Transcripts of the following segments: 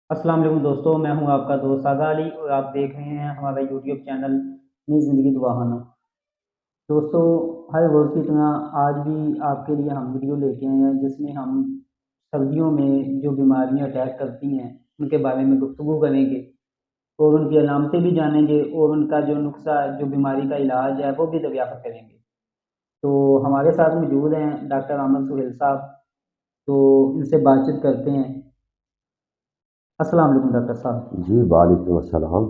السلام علیکم دوستوں، میں ہوں آپ کا دوست ساگا علی اور آپ دیکھ رہے ہیں ہمارا یوٹیوب چینل نئی زندگی دعانا۔ دوستوں، ہر روز کی طرح آج بھی آپ کے لیے ہم ویڈیو لے کے آئے ہیں جس میں ہم سردیوں میں جو بیماریاں اٹیک کرتی ہیں ان کے بارے میں گفتگو کریں گے اور ان کی علامتیں بھی جانیں گے اور ان کا جو نسخہ جو بیماری کا علاج ہے وہ بھی دریافت کریں گے۔ تو ہمارے ساتھ موجود ہیں ڈاکٹر احمد سہیل صاحب، تو ان سے بات چیت کرتے ہیں۔ السلام علیکم ڈاکٹر صاحب۔ جی وعلیکم السلام۔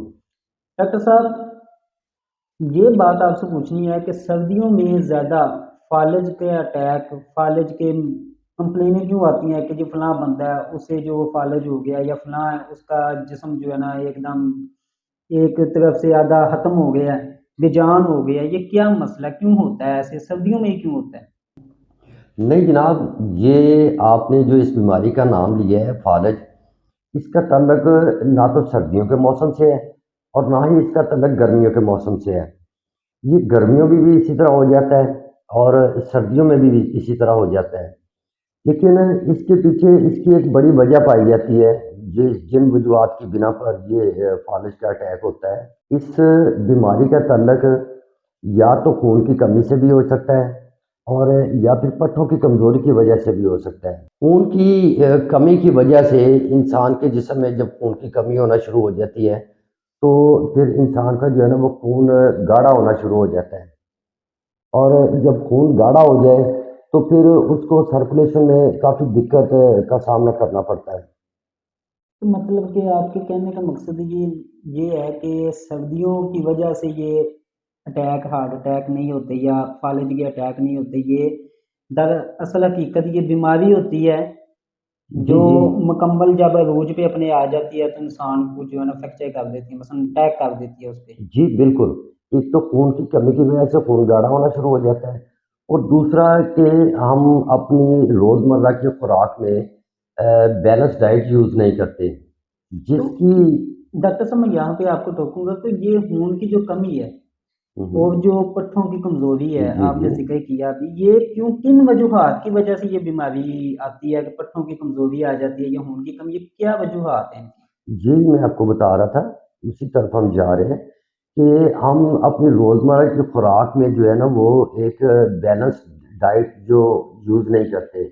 ڈاکٹر صاحب، یہ بات آپ سے پوچھنی ہے کہ سردیوں میں زیادہ فالج کے اٹیک، فالج کے کمپلینیں کیوں آتی ہیں کہ جو فلاں بندہ ہے اسے جو فالج ہو گیا یا فلاں اس کا جسم جو ہے نا ایک دم ایک طرف سے آدھا ختم ہو گیا ہے، بے جان ہو گیا، یہ کیا مسئلہ کیوں ہوتا ہے؟ ایسے سردیوں میں ہی کیوں ہوتا ہے؟ نہیں جناب، یہ آپ نے جو اس بیماری کا نام لیا ہے فالج، اس کا تعلق نہ تو سردیوں کے موسم سے ہے اور نہ ہی اس کا تعلق گرمیوں کے موسم سے ہے۔ یہ گرمیوں میں بھی اسی طرح ہو جاتا ہے اور سردیوں میں بھی اسی طرح ہو جاتا ہے، لیکن اس کے پیچھے اس کی ایک بڑی وجہ پائی جاتی ہے جن وجوہات کی بنا پر یہ فالج کا اٹیک ہوتا ہے۔ اس بیماری کا تعلق یا تو خون کی کمی سے بھی ہو سکتا ہے اور یا پھر پٹھوں کی کمزوری کی وجہ سے بھی ہو سکتا ہے۔ خون کی کمی کی وجہ سے انسان کے جسم میں جب خون کی کمی ہونا شروع ہو جاتی ہے تو پھر انسان کا جو ہے نا وہ خون گاڑھا ہونا شروع ہو جاتا ہے، اور جب خون گاڑھا ہو جائے تو پھر اس کو سرکولیشن میں کافی دقت کا سامنا کرنا پڑتا ہے۔ تو مطلب کہ آپ کے کہنے کا مقصد یہ ہے کہ سردیوں کی وجہ سے یہ اٹیک، ہارٹ اٹیک نہیں ہوتے یا فالج کے اٹیک نہیں ہوتے، یہ دراصل حقیقت یہ بیماری ہوتی ہے جی جو جی مکمل جب عروج پہ اپنے آ جاتی ہے تو انسان کو جو ہے نا فریکچر کر دیتی ہے، مثلا اٹیک کر دیتی ہے اس پہ۔ جی بالکل، ایک تو خون کی کمی کی وجہ سے خون گاڑھا ہونا شروع ہو جاتا ہے، اور دوسرا کہ ہم اپنی روزمرہ کی خوراک میں بیلنس ڈائٹ یوز نہیں کرتے، تو جس کی ڈاکٹر صاحب میں یہاں پہ آپ کو ٹوکوں گا تو یہ خون کی جو کمی ہے اور جو پٹھوں کی کمزوری ہے جی آپ نے جی ذکر کیا ابھی، یہ کیوں کن وجوہات کی وجہ سے یہ بیماری آتی ہے کہ پٹھوں کی کمزوری آ جاتی ہے یا خون کی کمی، یہ کیا وجوہات ہیں ان کی؟ جی میں آپ کو بتا رہا تھا، اسی طرف ہم جا رہے ہیں کہ ہم اپنی روزمرہ کی خوراک میں جو ہے نا وہ ایک بیلنس ڈائٹ جو یوز نہیں کرتے۔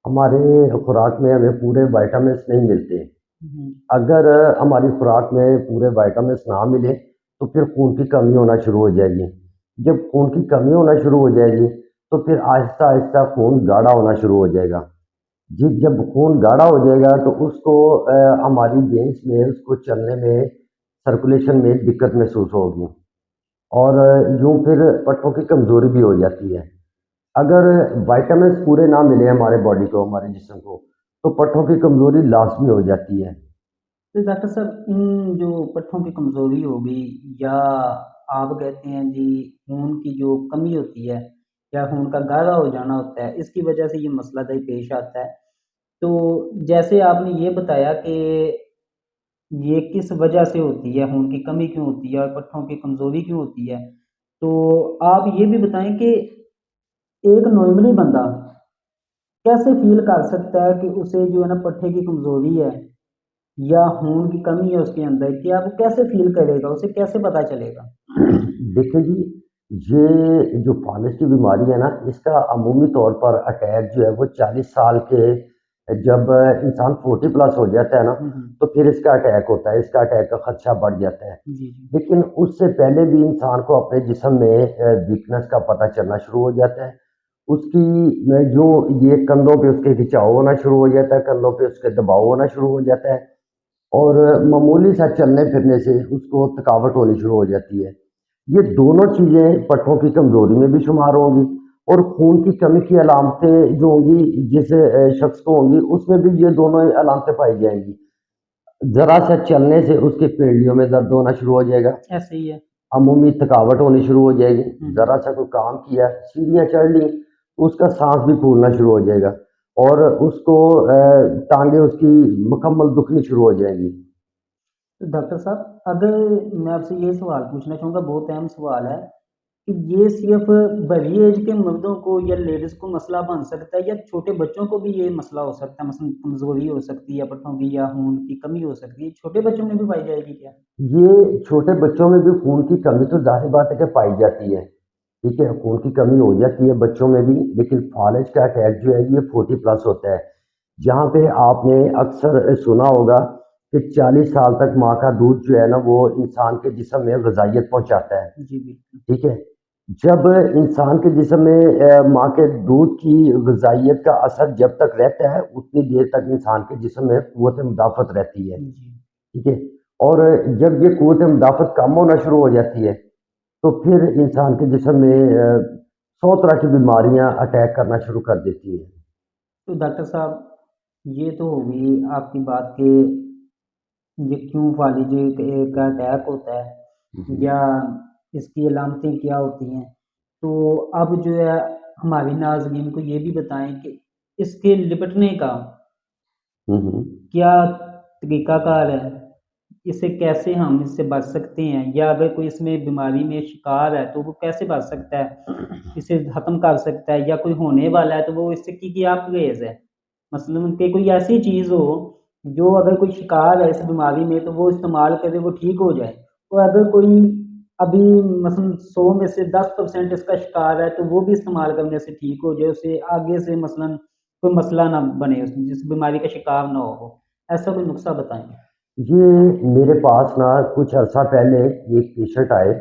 ہمارے خوراک میں ہمیں پورے وائٹامنس نہیں ملتے۔ ہوں۔ اگر ہماری خوراک میں پورے وائٹامنس نہ ملے تو پھر خون کی کمی ہونا شروع ہو جائے گی۔ جب خون کی کمی ہونا شروع ہو جائے گی تو پھر آہستہ آہستہ خون گاڑھا ہونا شروع ہو جائے گا۔ جی جب خون گاڑھا ہو جائے گا تو اس کو ہماری وینس میں اس کو چلنے میں، سرکولیشن میں دقت محسوس ہوگی، اور یوں پھر پٹھوں کی کمزوری بھی ہو جاتی ہے۔ اگر وائٹامنس پورے نہ ملے ہمارے باڈی کو، ہمارے جسم کو، تو پٹھوں کی کمزوری لازمی ہو جاتی ہے۔ تو ڈاکٹر صاحب ان جو پٹھوں کی کمزوری ہوگی یا آپ کہتے ہیں جی خون کی جو کمی ہوتی ہے یا خون کا گاڑھا ہو جانا ہوتا ہے، اس کی وجہ سے یہ مسئلہ پیش آتا ہے۔ تو جیسے آپ نے یہ بتایا کہ یہ کس وجہ سے ہوتی ہے، خون کی کمی کیوں ہوتی ہے اور پٹھوں کی کمزوری کیوں ہوتی ہے، تو آپ یہ بھی بتائیں کہ ایک نارملی بندہ کیسے فیل کر سکتا ہے کہ اسے جو ہے نا پٹھے کی کمزوری ہے یا خون کی کمی ہے اس کے اندر، کیا وہ کیسے فیل کرے گا، اسے کیسے پتا چلے گا؟ دیکھیں جی، یہ جو فالج کی بیماری ہے نا، اس کا عمومی طور پر اٹیک جو ہے وہ 40 سال کے، جب انسان 40+ ہو جاتا ہے نا ہوں ہوں۔ تو پھر اس کا اٹیک ہوتا ہے، اس کا اٹیک کا خدشہ بڑھ جاتا ہے۔ جی جی۔ لیکن اس سے پہلے بھی انسان کو اپنے جسم میں ویکنس کا پتہ چلنا شروع ہو جاتا ہے۔ اس کی جو یہ کندھوں پہ اس کے کھچاؤ ہونا شروع ہو جاتا ہے، کندھوں پہ اس کے دباؤ ہونا شروع ہو جاتا ہے، اور معمولی سا چلنے پھرنے سے اس کو تھکاوٹ ہونی شروع ہو جاتی ہے۔ یہ دونوں چیزیں پٹھوں کی کمزوری میں بھی شمار ہوں گی، اور خون کی کمی کی علامتیں جو ہوں گی جس شخص کو ہوں گی اس میں بھی یہ دونوں علامتیں پائی جائیں گی۔ ذرا سا چلنے سے اس کی پنڈلیوں میں درد ہونا شروع ہو جائے گا، ایسے ہی ہے۔ عمومی تھکاوٹ ہونی شروع ہو جائے گی، ہوں ہوں۔ ذرا سا کوئی کام کیا، سیڑھیاں چڑھ لی، اس کا سانس بھی پھولنا شروع ہو جائے گا، اور اس کو ٹانگیں اس کی مکمل دکھنی شروع ہو جائیں گی۔ تو ڈاکٹر صاحب اگر میں آپ سے یہ سوال پوچھنا چاہوں گا، بہت اہم سوال ہے کہ یہ صرف بڑی ایج کے مردوں کو یا لیڈیز کو مسئلہ بن سکتا ہے، یا چھوٹے بچوں کو بھی یہ مسئلہ ہو سکتا ہے؟ مثلا کمزوری ہو سکتی ہے پٹھوں کی، یا خون کی کمی ہو سکتی ہے، چھوٹے بچوں میں بھی پائی جائے گی کیا؟ یہ چھوٹے بچوں میں بھی خون کی کمی تو ظاہر بات ہے کہ پائی جاتی ہے، ٹھیک ہے، خون کی کمی ہو جاتی ہے بچوں میں بھی، لیکن فالج کا اٹیک جو ہے یہ 40+ ہوتا ہے، جہاں پہ آپ نے اکثر سنا ہوگا کہ 40 سال تک ماں کا دودھ جو ہے نا وہ انسان کے جسم میں غذائیت پہنچاتا ہے، جی بالکل۔ ٹھیک ہے۔ جب انسان کے جسم میں ماں کے دودھ کی غذائیت کا اثر جب تک رہتا ہے اتنی دیر تک انسان کے جسم میں قوت مدافعت رہتی ہے، جی ٹھیک ہے۔ اور جب یہ قوت مدافعت کم ہونا شروع ہو جاتی ہے تو پھر انسان کے جسم میں 100 طرح کی بیماریاں اٹیک کرنا شروع کر دیتی ہیں۔ تو ڈاکٹر صاحب، یہ تو ہوگی آپ کی بات کہ یہ کیوں فالج کا اٹیک ہوتا ہے جی۔ یا اس کی علامتیں کیا ہوتی ہیں، تو اب جو ہے ہماری ناظرین کو یہ بھی بتائیں کہ اس کے لپٹنے کا ہوں ہوں۔ کیا طریقہ کار ہے، اسے کیسے ہم اس سے بچ سکتے ہیں، یا اگر کوئی اس میں بیماری میں شکار ہے تو وہ کیسے بچ سکتا ہے، اسے ختم کر سکتا ہے، یا کوئی ہونے والا ہے تو وہ اس سے کی آپ گریز ہے؟ مثلاً کہ کوئی ایسی چیز ہو جو اگر کوئی شکار ہے اس بیماری میں تو وہ استعمال کرے وہ ٹھیک ہو جائے، اور اگر کوئی ابھی مثلاً 100 میں سے 10% اس کا شکار ہے تو وہ بھی استعمال کرنے سے ٹھیک ہو جائے، اسے آگے سے مثلاً کوئی مسئلہ نہ بنے، اس جس بیماری کا شکار نہ ہو، ایسا کوئی نسخہ بتائیں؟ یہ میرے پاس نا کچھ عرصہ پہلے ایک پیشنٹ آئے،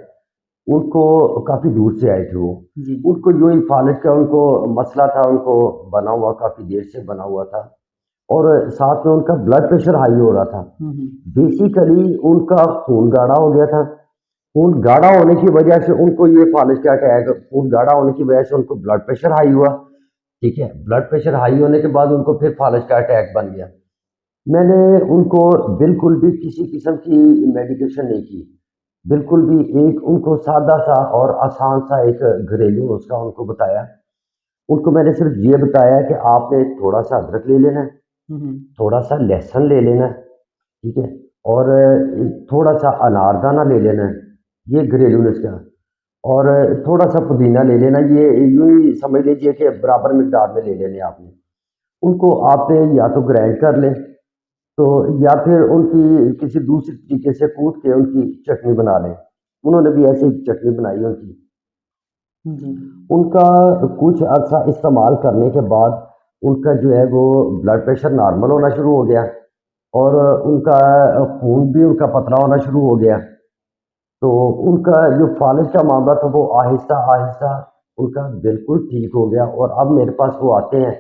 ان کو کافی دور سے آئے تھے وہ، جی ان کو جو فالج کا ان کو مسئلہ تھا، ان کو بنا ہوا کافی دیر سے بنا ہوا تھا، اور ساتھ میں ان کا بلڈ پریشر ہائی ہو رہا تھا۔ ہوں بیسیکلی ان کا خون گاڑھا ہو گیا تھا، خون گاڑھا ہونے کی وجہ سے ان کو یہ فالج کا اٹیک، خون گاڑھا ہونے کی وجہ سے ان کو بلڈ پریشر ہائی ہوا، ٹھیک ہے، بلڈ پریشر ہائی ہونے کے بعد ان کو پھر فالج کا اٹیک بن گیا۔ میں نے ان کو بالکل بھی کسی قسم کی میڈیکیشن نہیں کی، بالکل بھی، ایک ان کو سادہ سا اور آسان سا ایک گھریلو نسخہ ان کو بتایا۔ ان کو میں نے صرف یہ بتایا کہ آپ نے تھوڑا سا ادرک لے لینا ہے، ہوں تھوڑا سا لہسن لے لینا ہے، ٹھیک ہے، اور تھوڑا سا انار دانہ لے لینا ہے، یہ گھریلو نسخہ، اور تھوڑا سا پودینہ لے لینا، یہ یوں ہی سمجھ لیجئے کہ برابر مقدار میں لے لینے آپ نے۔ ان کو آپ نے یا تو گرائنڈ کر لیں، تو یا پھر ان کی کسی دوسری طریقے سے کوٹ کے ان کی چٹنی بنا لیں۔ انہوں نے بھی ایسے ہی چٹنی بنائی ان کی۔ جی ان کا کچھ عرصہ استعمال کرنے کے بعد ان کا جو ہے وہ بلڈ پریشر نارمل ہونا شروع ہو گیا، اور ان کا خون بھی ان کا پتلا ہونا شروع ہو گیا۔ تو ان کا جو فالج کا معاملہ تھا وہ آہستہ آہستہ ان کا بالکل ٹھیک ہو گیا، اور اب میرے پاس وہ آتے ہیں،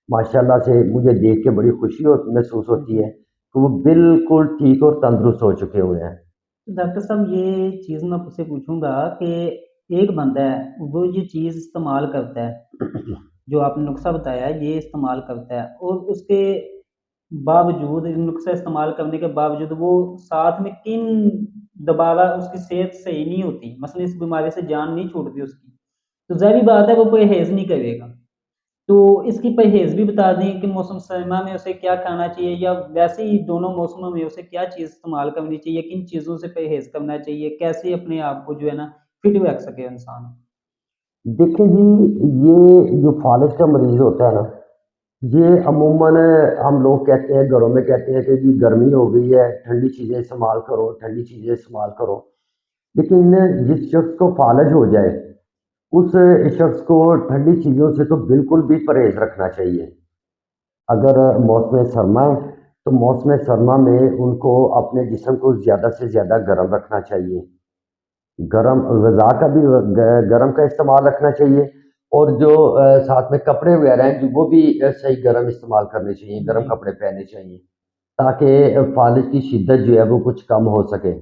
ماشاءاللہ سے مجھے دیکھ کے بڑی خوشی محسوس ہوتی جی ہے کہ وہ بالکل ٹھیک اور تندرست ہو چکے ہوئے ہیں۔ ڈاکٹر صاحب، یہ چیز میں آپ سے پوچھوں گا کہ ایک بندہ ہے وہ یہ چیز استعمال کرتا ہے، جو آپ نے نسخہ بتایا ہے یہ استعمال کرتا ہے، اور اس کے باوجود نسخہ استعمال کرنے کے باوجود وہ ساتھ میں کن دوبارہ اس کی صحت صحیح نہیں ہوتی، مثلا اس بیماری سے جان نہیں چھوٹتی اس کی، تو ظاہری بات ہے وہ پرہیز نہیں کرے گا، تو اس کی پرہیز بھی بتا دیں کہ موسم سرما میں اسے کیا کھانا چاہیے، یا ویسے ہی دونوں موسموں میں اسے کیا چیز استعمال کرنی چاہیے، کن چیزوں سے پرہیز کرنا چاہیے، کیسے اپنے آپ کو جو ہے نا فٹ رکھ سکے انسان؟ دیکھیں جی، یہ جو فالج کا مریض ہوتا ہے نا، یہ عموماً ہم لوگ کہتے ہیں، گھروں میں کہتے ہیں کہ جی گرمی ہو گئی ہے، ٹھنڈی چیزیں استعمال کرو، ٹھنڈی چیزیں استعمال کرو، لیکن جس شخص کو فالج ہو جائے اس شخص کو ٹھنڈی چیزوں سے تو بالکل بھی پرہیز رکھنا چاہیے۔ اگر موسم سرما ہے تو موسم سرما میں ان کو اپنے جسم کو زیادہ سے زیادہ گرم رکھنا چاہیے، گرم غذا کا بھی گرم کا استعمال رکھنا چاہیے، اور جو ساتھ میں کپڑے وغیرہ ہیں وہ بھی صحیح گرم استعمال کرنے چاہیے، گرم جی کپڑے پہننے چاہیے، تاکہ فالج کی شدت جو ہے وہ کچھ کم ہو سکے۔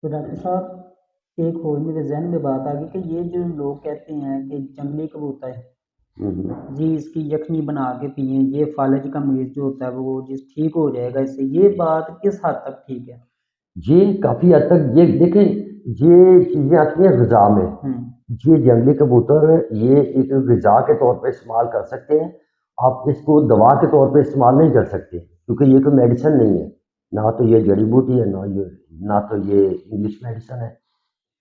تو ڈاکٹر صاحب، ایک اور میرے ذہن میں بات آ گئی کہ یہ جو لوگ کہتے ہیں کہ جنگلی کبوتر ہے ہوں۔ جی اس کی یخنی بنا کے پئیں، یہ فالج کا مریض جو ہوتا ہے وہ جس ٹھیک ہو جائے گا اس سے، یہ بات کس حد تک ٹھیک ہے؟ یہ کافی حد تک، یہ دیکھیں، یہ چیزیں آتی ہیں غذا میں، ہوں یہ جنگلی کبوتر یہ ایک غذا کے طور پہ استعمال کر سکتے ہیں، آپ اس کو دوا کے طور پہ استعمال نہیں کر سکتے، کیونکہ یہ کوئی میڈیسن نہیں ہے، نہ تو یہ جڑی بوٹی ہے، نہ تو یہ انگلش میڈیسن ہے،